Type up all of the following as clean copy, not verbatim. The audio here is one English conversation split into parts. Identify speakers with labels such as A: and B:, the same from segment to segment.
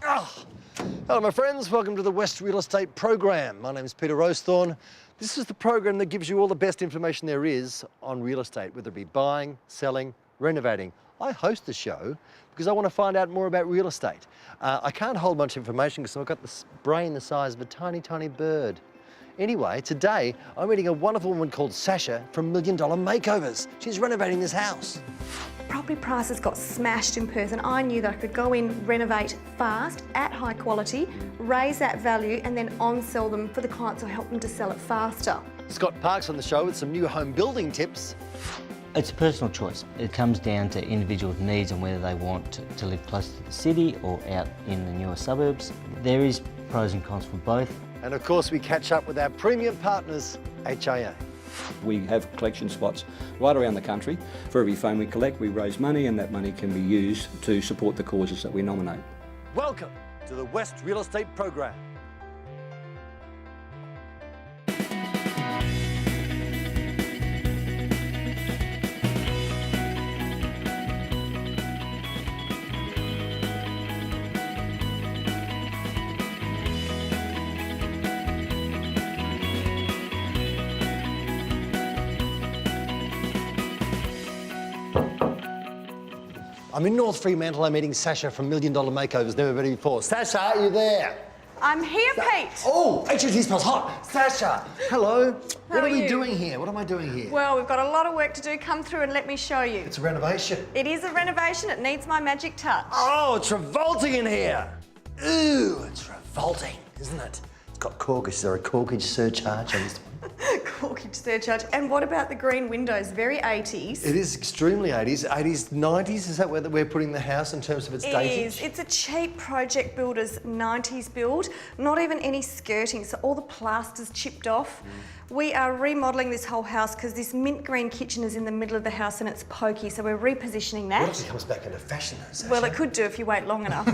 A: Hello my friends, welcome to the West Real Estate Program. My name is Peter Rosethorn. This is the program that gives you all the best information there is on real estate, whether it be buying, selling, renovating. I host the show because I want to find out more about real estate. I can't hold much information because I've got this brain the size of a tiny, tiny bird. Anyway, today I'm meeting a wonderful woman called Sasha from Million Dollar Makeovers. She's renovating this house.
B: Property prices got smashed in Perth and I knew that I could go in, renovate fast, at high quality, raise that value and then on-sell them for the clients or help them to sell it faster.
A: Scott Park's on the show with some new home building tips.
C: It's a personal choice. It comes down to individuals' needs and whether they want to live close to the city or out in the newer suburbs. There is pros and cons for both.
A: And of course we catch up with our premium partners, HIA.
D: We have collection spots right around the country. For every phone we collect, we raise money and that money can be used to support the causes that we nominate.
A: Welcome to the West Real Estate Program. I'm in North Fremantle. I'm meeting Sasha from Million Dollar Makeovers. Never met her before. Sasha, are you there?
B: I'm here, Pete.
A: Oh, HST smells hot. Sasha, hello. What are we
B: you?
A: doing here? What am I doing here?
B: Well, we've got a lot of work to do. Come through and let me show you.
A: It's a renovation.
B: It is a renovation. It needs my magic touch.
A: Oh, it's revolting in here. Ooh, it's revolting, isn't it? It's got corkage. Is there a corkage surcharge on this one?
B: Corkage surcharge. And what about the green windows? Very 80s.
A: It is extremely 80s. 80s, 90s, is that where we're putting the house in terms of its datage?
B: It is. It's a cheap project builder's 90s build. Not even any skirting, so all the plaster's chipped off. We are remodelling this whole house because this mint green kitchen is in the middle of the house and it's pokey, so we're repositioning that.
A: What if it comes back into fashion though, Sasha?
B: Well, it could do if you wait long enough.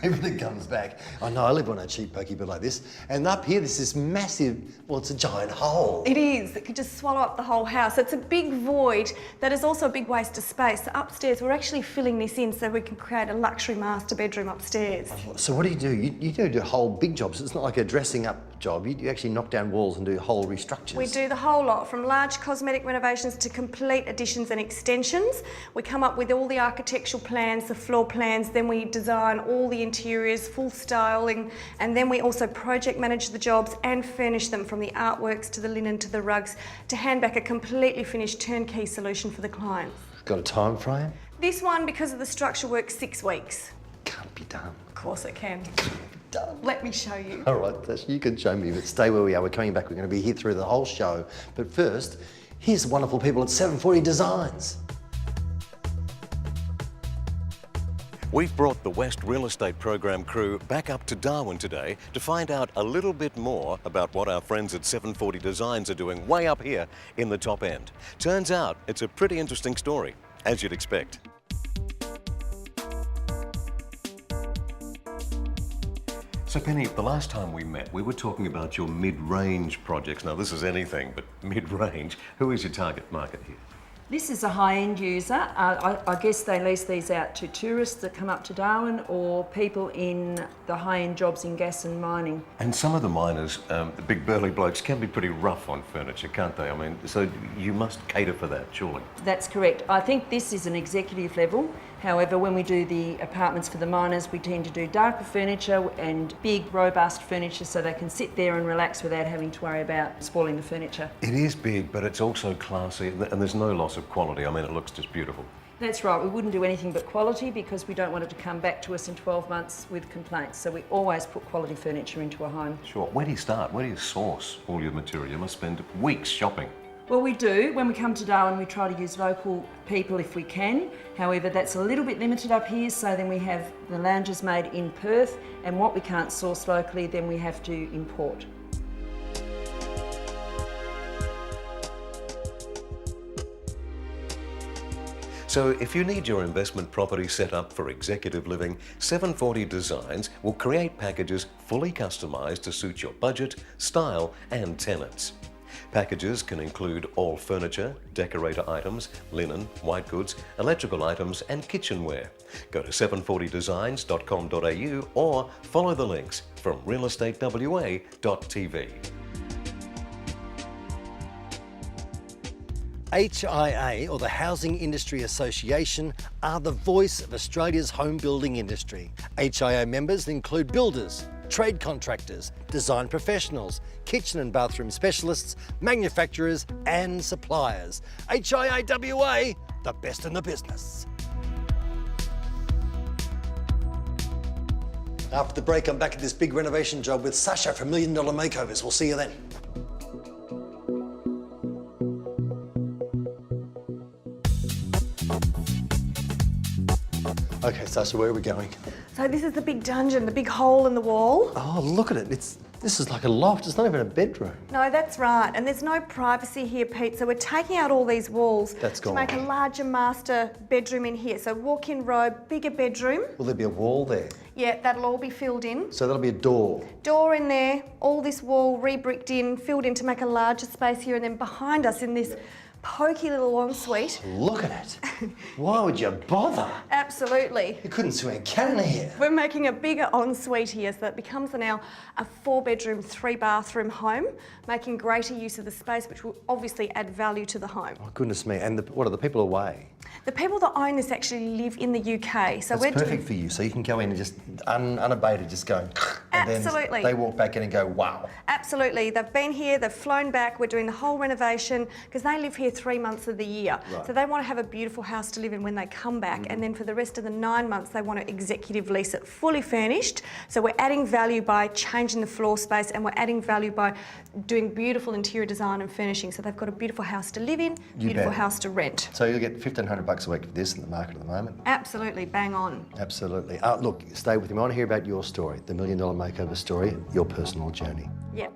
A: Everything comes back. I know, I live on a cheap pokey bit like this. And up here, there's this massive, well, it's a giant hole.
B: It is. It could just swallow up the whole house. It's a big void that is also a big waste of space. So upstairs, we're actually filling this in so we can create a luxury master bedroom upstairs.
A: So what do? You do whole big jobs. It's not like a dressing up job. You actually knock down walls and do whole restructures.
B: We do the whole lot, from large cosmetic renovations to complete additions and extensions. We come up with all the architectural plans, the floor plans, then we design all the interiors, full styling, and then we also project manage the jobs and furnish them, from the artworks to the linen to the rugs, to hand back a completely finished turnkey solution for the clients.
A: Got a time frame?
B: This one, because of the structure work, 6 weeks.
A: Can't be done.
B: Of course it can.
A: Done.
B: Let me show you.
A: All right, Sasha, you can show me, but stay where we are. We're coming back. We're going to be here through the whole show. But first, here's the wonderful people at 740 Designs.
E: We've brought the West Real Estate Program crew back up to Darwin today to find out a little bit more about what our friends at 740 Designs are doing way up here in the top end. Turns out it's a pretty interesting story, as you'd expect. So Penny, the last time we met, we were talking about your mid-range projects. Now this is anything but mid-range. Who is your target market here?
F: This is a high-end user. I guess they lease these out to tourists that come up to Darwin or people in the high-end jobs in gas and mining.
E: And some of the miners, the big burly blokes, can be pretty rough on furniture, can't they? I mean, so you must cater for that, surely.
F: That's correct. I think this is an executive level. However, when we do the apartments for the miners, we tend to do darker furniture and big, robust furniture so they can sit there and relax without having to worry about spoiling the furniture.
E: It is big, but it's also classy, and there's no loss of quality. I mean, it looks just beautiful.
F: That's right. We wouldn't do anything but quality because we don't want it to come back to us in 12 months with complaints. So we always put quality furniture into a home.
E: Sure. Where do you start? Where do you source all your material? You must spend weeks shopping.
F: Well, we do. When we come to Darwin, we try to use local people if we can. However, that's a little bit limited up here, so then we have the lounges made in Perth, and what we can't source locally, then we have to import.
E: So if you need your investment property set up for executive living, 740 Designs will create packages fully customised to suit your budget, style and tenants. Packages can include all furniture, decorator items, linen, white goods, electrical items and kitchenware. Go to 740designs.com.au or follow the links from realestatewa.tv.
A: HIA, or the Housing Industry Association, are the voice of Australia's home building industry. HIA members include builders, trade contractors, design professionals, kitchen and bathroom specialists, manufacturers and suppliers. HIAWA, the best in the business. After the break, I'm back at this big renovation job with Sasha from Million Dollar Makeovers. We'll see you then. Okay, Sasha, where are we going?
B: So this is the big dungeon, the big hole in the wall.
A: Oh, look at it. This is like a loft. It's not even a bedroom.
B: No, that's right. And there's no privacy here, Pete. So we're taking out all these walls to make a larger master bedroom in here. So walk-in robe, bigger bedroom.
A: Will there be a wall there?
B: Yeah, that'll all be filled in.
A: So that'll be a door.
B: Door in there, all this wall re-bricked in, filled in to make a larger space here. And then behind us in this pokey little ensuite.
A: Look at it. Why would you bother?
B: Absolutely.
A: You couldn't swing a cat in here.
B: We're making a bigger ensuite here, so that becomes now a 4-bedroom, 3-bathroom home, making greater use of the space, which will obviously add value to the home.
A: Oh, goodness me. And what are the people away?
B: The people that own this actually live in the UK. So
A: That's perfect for you. So you can go in and just unabated, just go. And
B: Absolutely.
A: Then they walk back in and go, wow.
B: Absolutely. They've been here, they've flown back. We're doing the whole renovation because they live here 3 months of the year.
A: Right.
B: So they want to have a beautiful house to live in when they come back. And then for the rest of the 9 months, they want to executive lease it fully furnished. So we're adding value by changing the floor space, and we're adding value by doing beautiful interior design and furnishing. So they've got a beautiful house to live in, beautiful house to rent.
A: So you'll get $1,500 a week for this in the market at the moment.
B: Absolutely, bang on.
A: Absolutely. Look, stay with me. I want to hear about your story, the Million Dollar Makeover story, your personal journey.
B: Yep.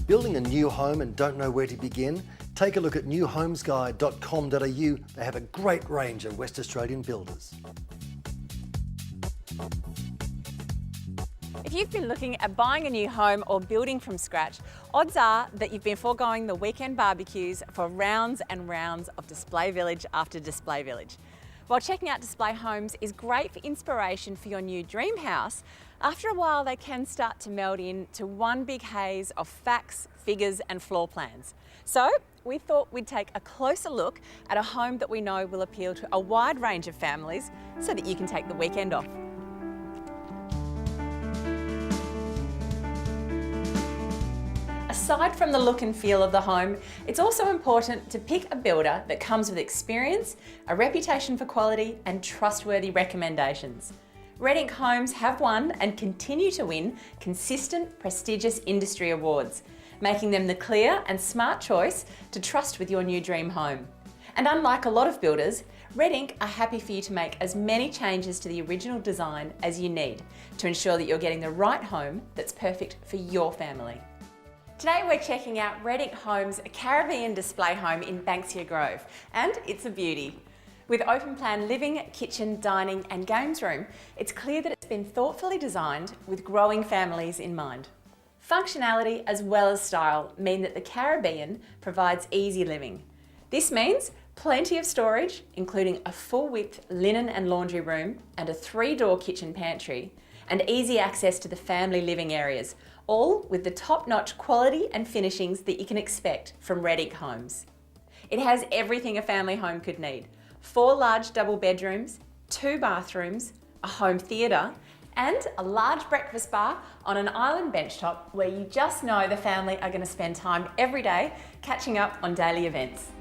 A: Building a new home and don't know where to begin? Take a look at newhomesguide.com.au. They have a great range of West Australian builders.
G: If you've been looking at buying a new home or building from scratch, odds are that you've been foregoing the weekend barbecues for rounds and rounds of display village after display village. While checking out display homes is great for inspiration for your new dream house, after a while they can start to meld into one big haze of facts, figures and floor plans. So we thought we'd take a closer look at a home that we know will appeal to a wide range of families so that you can take the weekend off. Aside from the look and feel of the home, it's also important to pick a builder that comes with experience, a reputation for quality and trustworthy recommendations. Red Ink Homes have won and continue to win consistent, prestigious industry awards, making them the clear and smart choice to trust with your new dream home. And unlike a lot of builders, Red Ink are happy for you to make as many changes to the original design as you need to ensure that you're getting the right home that's perfect for your family. Today we're checking out Red Ink Homes' Caribbean display home in Banksia Grove, and it's a beauty. With open plan living, kitchen, dining and games room, it's clear that it's been thoughtfully designed with growing families in mind. Functionality as well as style mean that the Caribbean provides easy living. This means plenty of storage, including a full-width linen and laundry room and a 3-door kitchen pantry, and easy access to the family living areas, all with the top-notch quality and finishings that you can expect from Red Ink Homes. It has everything a family home could need: 4 large double bedrooms, 2 bathrooms, a home theatre, and a large breakfast bar on an island benchtop where you just know the family are going to spend time every day catching up on daily events.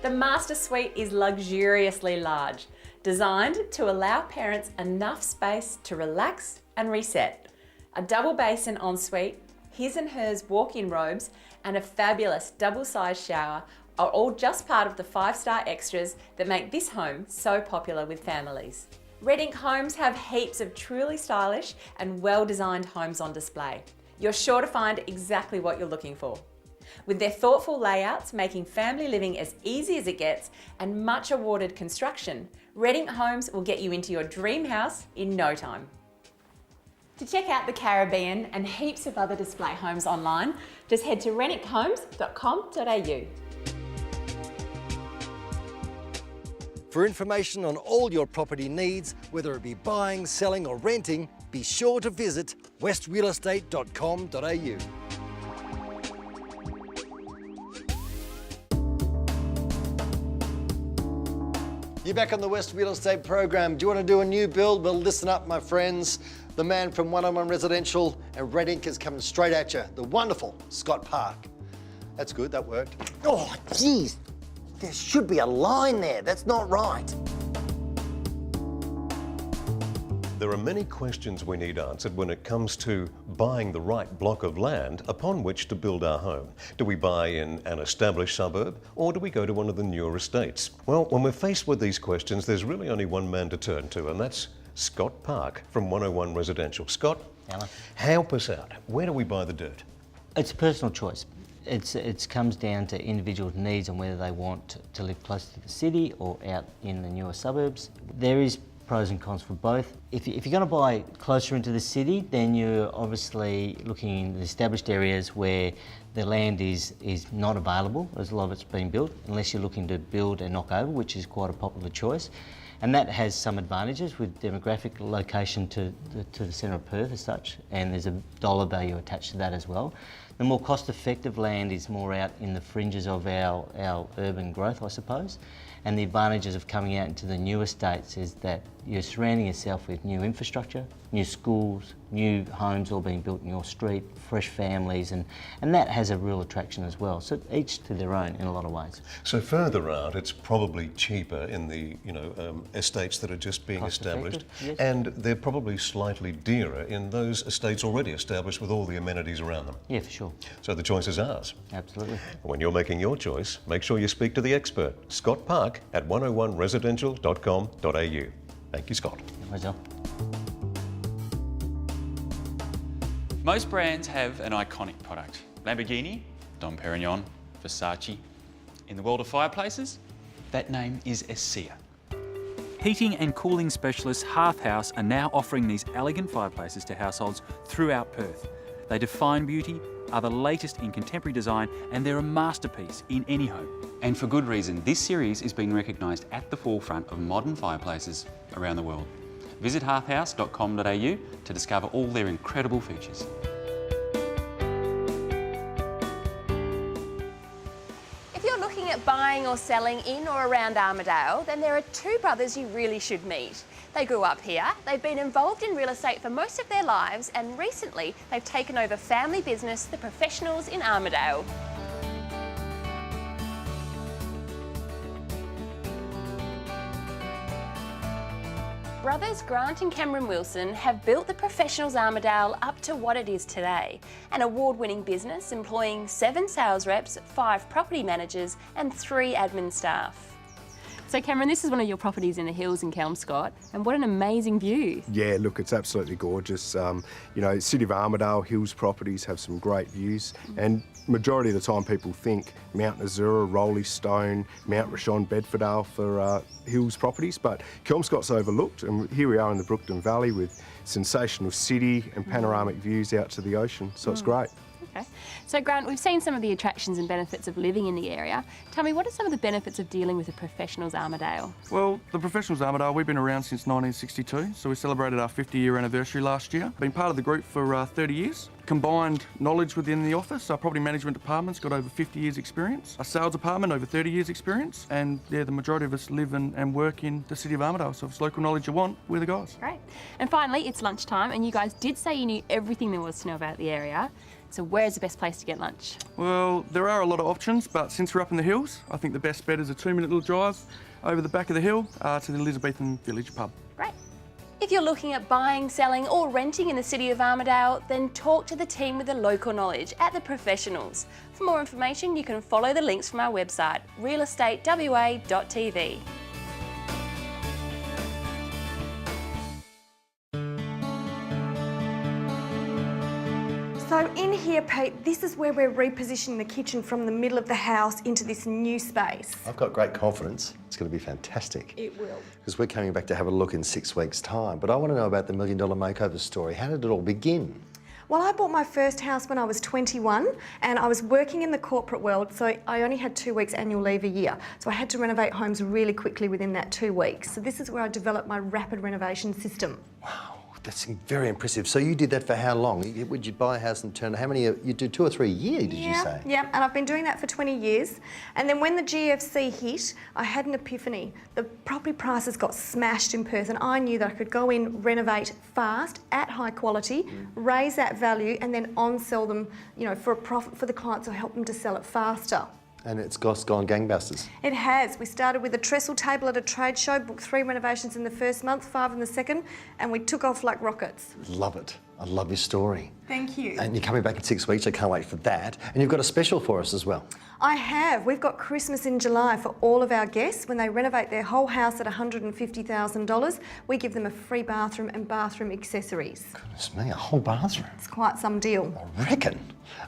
G: The master suite is luxuriously large, designed to allow parents enough space to relax and reset. A double basin ensuite, his and hers walk-in robes, and a fabulous double-sized shower are all just part of the 5-star extras that make this home so popular with families. Red Ink Homes have heaps of truly stylish and well-designed homes on display. You're sure to find exactly what you're looking for. With their thoughtful layouts making family living as easy as it gets and much awarded construction, Red Ink Homes will get you into your dream house in no time. To check out the Caribbean and heaps of other display homes online, just head to renickhomes.com.au.
A: For information on all your property needs, whether it be buying, selling or renting, be sure to visit westrealestate.com.au. You're back on the West Real Estate program. Do you want to do a new build? Well, listen up, my friends. The man from 101 Residential and Red Ink is coming straight at you. The wonderful Scott Park. That's good, that worked. Oh, geez. There should be a line there. That's not right.
E: There are many questions we need answered when it comes to buying the right block of land upon which to build our home. Do we buy in an established suburb or do we go to one of the newer estates? Well, when we're faced with these questions, there's really only one man to turn to, and that's Scott Park from 101 Residential. Scott,
C: Allan.
E: help us out. Where do we buy the dirt?
C: It's a personal choice. It comes down to individual needs and whether they want to live close to the city or out in the newer suburbs. There is pros and cons for both. If you're going to buy closer into the city, then you're obviously looking in the established areas where the land is not available, as a lot of it's been built, unless you're looking to build and knock over, which is quite a popular choice. And that has some advantages with demographic location to the centre of Perth as such, and there's a dollar value attached to that as well. The more cost-effective land is more out in the fringes of our urban growth, I suppose. And the advantages of coming out into the new estates is that you're surrounding yourself with new infrastructure, new schools, new homes all being built in your street, fresh families, and that has a real attraction as well. So each to their own in a lot of ways.
E: So further out, it's probably cheaper in the estates that are just being established,
C: yes.
E: and they're probably slightly dearer in those estates already established with all the amenities around them.
C: Yeah, for sure.
E: So the choice is ours.
C: Absolutely.
E: When you're making your choice, make sure you speak to the expert, Scott Park at 101residential.com.au. Thank you, Scott.
C: Myself.
H: Most brands have an iconic product. Lamborghini, Dom Perignon, Versace. In the world of fireplaces, that name is Essia. Heating and cooling specialists Hearth House are now offering these elegant fireplaces to households throughout Perth. They define beauty, are the latest in contemporary design, and they're a masterpiece in any home. And for good reason, this series is being recognised at the forefront of modern fireplaces around the world. Visit hearthhouse.com.au to discover all their incredible features.
I: If you're looking at buying or selling in or around Armidale, then there are two brothers you really should meet. They grew up here, they've been involved in real estate for most of their lives, and recently they've taken over family business, The Professionals in Armidale. Brothers Grant and Cameron Wilson have built The Professionals Armidale up to what it is today, an award-winning business employing 7 sales reps, 5 property managers and 3 admin staff. So Cameron, this is one of your properties in the hills in Kelmscott, and what an amazing view.
J: Yeah, look, it's absolutely gorgeous. City of Armidale, hills properties have some great views, and majority of the time people think Mount Azura, Rolly Stone, Mount Rashon, Bedfordale for hills properties, but Kelmscott's overlooked, and here we are in the Brookton Valley with sensational city and panoramic views out to the ocean, so it's great.
I: Okay. So Grant, we've seen some of the attractions and benefits of living in the area. Tell me, what are some of the benefits of dealing with the Professionals Armidale?
K: Well, the Professionals Armidale, we've been around since 1962, so we celebrated our 50-year anniversary last year. Been part of the group for 30 years. Combined knowledge within the office, our property management department's got over 50 years experience. Our sales department, over 30 years experience. And yeah, the majority of us live and work in the city of Armidale, so if it's local knowledge you want, we're the guys.
I: Great. And finally, it's lunchtime, and you guys did say you knew everything there was to know about the area. So where's the best place to get lunch?
K: Well, there are a lot of options, but since we're up in the hills, I think the best bet is a 2-minute little drive over the back of the hill to the Elizabethan Village pub.
I: Great. If you're looking at buying, selling or renting in the city of Armidale, then talk to the team with the local knowledge at The Professionals. For more information, you can follow the links from our website, realestatewa.tv.
B: So in here, Pete, this is where we're repositioning the kitchen from the middle of the house into this new space.
A: I've got great confidence. It's going to be fantastic.
B: It will.
A: Because we're coming back to have a look in 6 weeks' time. But I want to know about the Million Dollar Makeover story. How did it all begin?
B: Well, I bought my first house when I was 21 and I was working in the corporate world, so I only had 2 weeks annual leave a year. So I had to renovate homes really quickly within that 2 weeks. So this is where I developed my rapid renovation system.
A: Wow, that's very impressive. So you did that for how long? Would you buy a house and turn, how many, you do 2 or 3 a year, did you say?
B: Yeah, and I've been doing that for 20 years. And then when the GFC hit, I had an epiphany. The property prices got smashed in Perth and I knew that I could go in, renovate fast, at high quality, raise that value and then on-sell them, you know, for a profit for the clients or help them to sell it faster.
A: And it's gone gangbusters.
B: It has. We started with a trestle table at a trade show, booked 3 renovations in the first month, 5 in the second, and we took off like rockets.
A: Love it. I love your story.
B: Thank you.
A: And you're coming back in 6 weeks, I can't wait for that. And you've got a special for us as well.
B: I have. We've got Christmas in July for all of our guests. When they renovate their whole house at $150,000, we give them a free bathroom and bathroom accessories.
A: Goodness me, a whole bathroom.
B: It's quite some deal.
A: I reckon.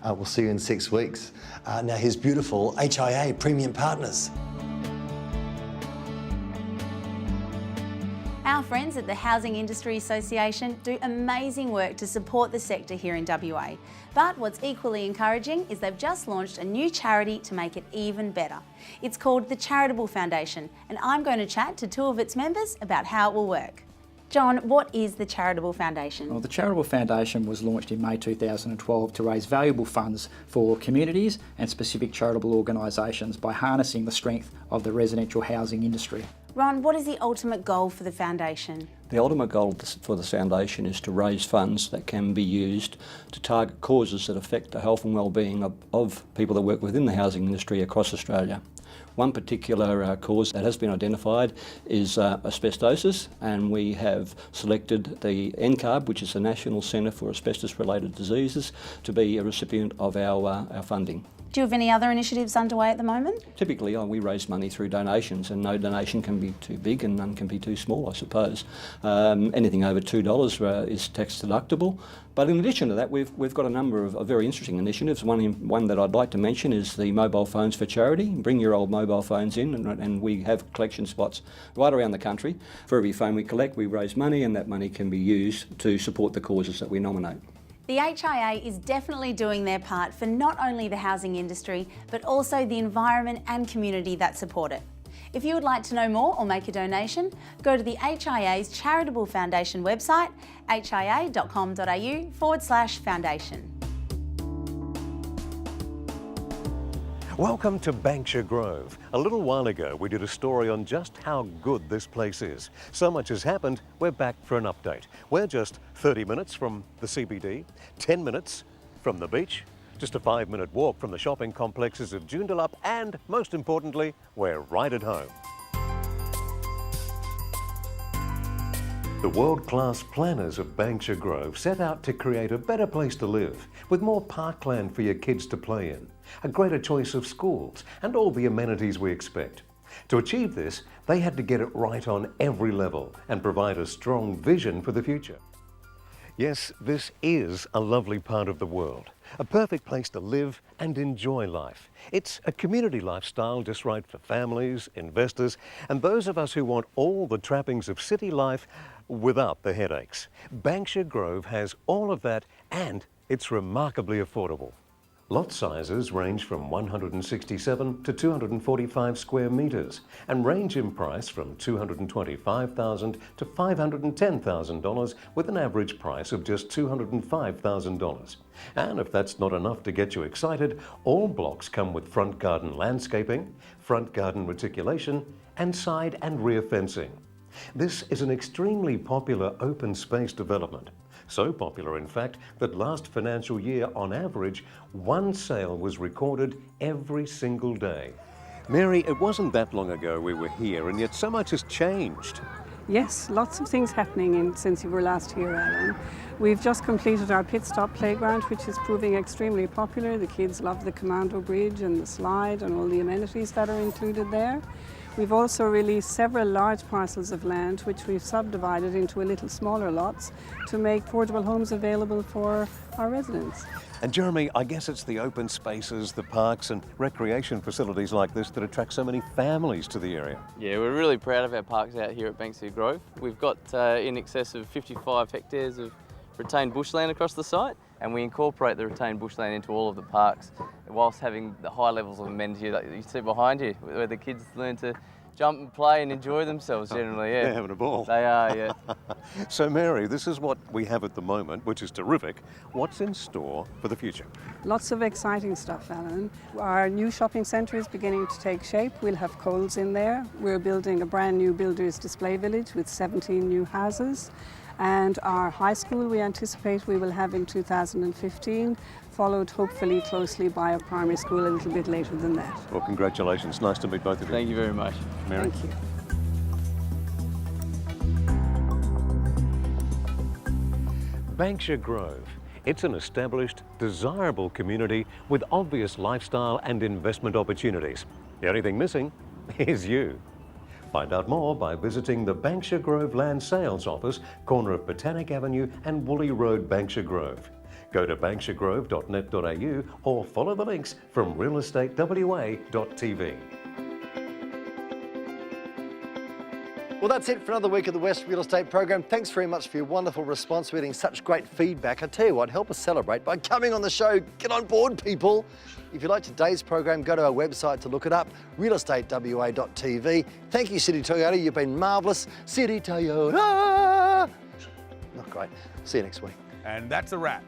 A: We'll see you in 6 weeks. Now here's beautiful HIA Premium Partners.
L: Our friends at the Housing Industry Association do amazing work to support the sector here in WA. But what's equally encouraging is they've just launched a new charity to make it even better. It's called the Charitable Foundation, and I'm going to chat to 2 of its members about how it will work. John, what is the Charitable Foundation?
M: Well, the Charitable Foundation was launched in May 2012 to raise valuable funds for communities and specific charitable organisations by harnessing the strength of the residential housing industry.
L: Ron, what is the ultimate goal for the foundation?
D: The ultimate goal for the foundation is to raise funds that can be used to target causes that affect the health and well-being of people that work within the housing industry across Australia. One particular cause that has been identified is asbestosis, and we have selected the NCARB, which is the National Centre for Asbestos-Related Diseases, to be a recipient of our funding.
L: Do you have any other initiatives underway at the moment?
D: Typically, we raise money through donations, and no donation can be too big and none can be too small, I suppose. Anything over $2 is tax deductible. But in addition to that, we've got a number of very interesting initiatives. One that I'd like to mention is the mobile phones for charity. Bring your old mobile phones in, and we have collection spots right around the country. For every phone we collect, we raise money, and that money can be used to support the causes that we nominate.
L: The HIA is definitely doing their part for not only the housing industry, but also the environment and community that support it. If you would like to know more or make a donation, go to the HIA's Charitable Foundation website, hia.com.au/foundation.
E: Welcome to Banksia Grove. A little while ago, we did a story on just how good this place is. So much has happened, we're back for an update. We're just 30 minutes from the CBD, 10 minutes from the beach, just a 5-minute walk from the shopping complexes of Joondalup, and most importantly, we're right at home. The world-class planners of Banksia Grove set out to create a better place to live, with more parkland for your kids to play in, a greater choice of schools, and all the amenities we expect. To achieve this, they had to get it right on every level and provide a strong vision for the future. Yes, this is a lovely part of the world, a perfect place to live and enjoy life. It's a community lifestyle just right for families, investors, and those of us who want all the trappings of city life without the headaches. Banksia Grove has all of that, and it's remarkably affordable. Lot sizes range from 167 to 245 square metres and range in price from $225,000 to $510,000, with an average price of just $205,000. And if that's not enough to get you excited, all blocks come with front garden landscaping, front garden reticulation, and side and rear fencing. This is an extremely popular open space development. So popular, in fact, that last financial year, on average, 1 sale was recorded every single day. Mary, it wasn't that long ago we were here, and yet so much has changed.
N: Yes, lots of things happening since you were last here, Allan. We've just completed our pit stop playground, which is proving extremely popular. The kids love the commando bridge and the slide and all the amenities that are included there. We've also released several large parcels of land which we've subdivided into a little smaller lots to make affordable homes available for our residents.
E: And Jeremy, I guess it's the open spaces, the parks and recreation facilities like this that attract so many families to the area.
O: Yeah, we're really proud of our parks out here at Banksia Grove. We've got in excess of 55 hectares of retained bushland across the site, and we incorporate the retained bushland into all of the parks whilst having the high levels of amenity that you see behind you, where the kids learn to jump and play and enjoy themselves generally, yeah.
E: They're having a ball.
O: They are, yeah.
E: So Mary, this is what we have at the moment, which is terrific. What's in store for the future?
N: Lots of exciting stuff, Allan. Our new shopping centre is beginning to take shape. We'll have Coles in there. We're building a brand new builders display village with 17 new houses. And our high school we anticipate we will have in 2015, followed hopefully closely by a primary school a little bit later than that.
E: Well, congratulations. Nice to meet both of you.
O: Thank you very much.
E: Mary?
N: Thank you.
E: Banksia Grove. It's an established, desirable community with obvious lifestyle and investment opportunities. The only thing missing is you. Find out more by visiting the Banksia Grove Land Sales Office, corner of Botanic Avenue and Woolley Road, Banksia Grove. Go to banksiagrove.net.au or follow the links from realestatewa.tv.
A: Well, that's it for another week of the West Real Estate Program. Thanks very much for your wonderful response. We're getting such great feedback. I tell you what, help us celebrate by coming on the show. Get on board, people. If you like today's program, go to our website to look it up, realestatewa.tv. Thank you, City Toyota. You've been marvellous. City Toyota. Not great. See you next week.
P: And that's a wrap.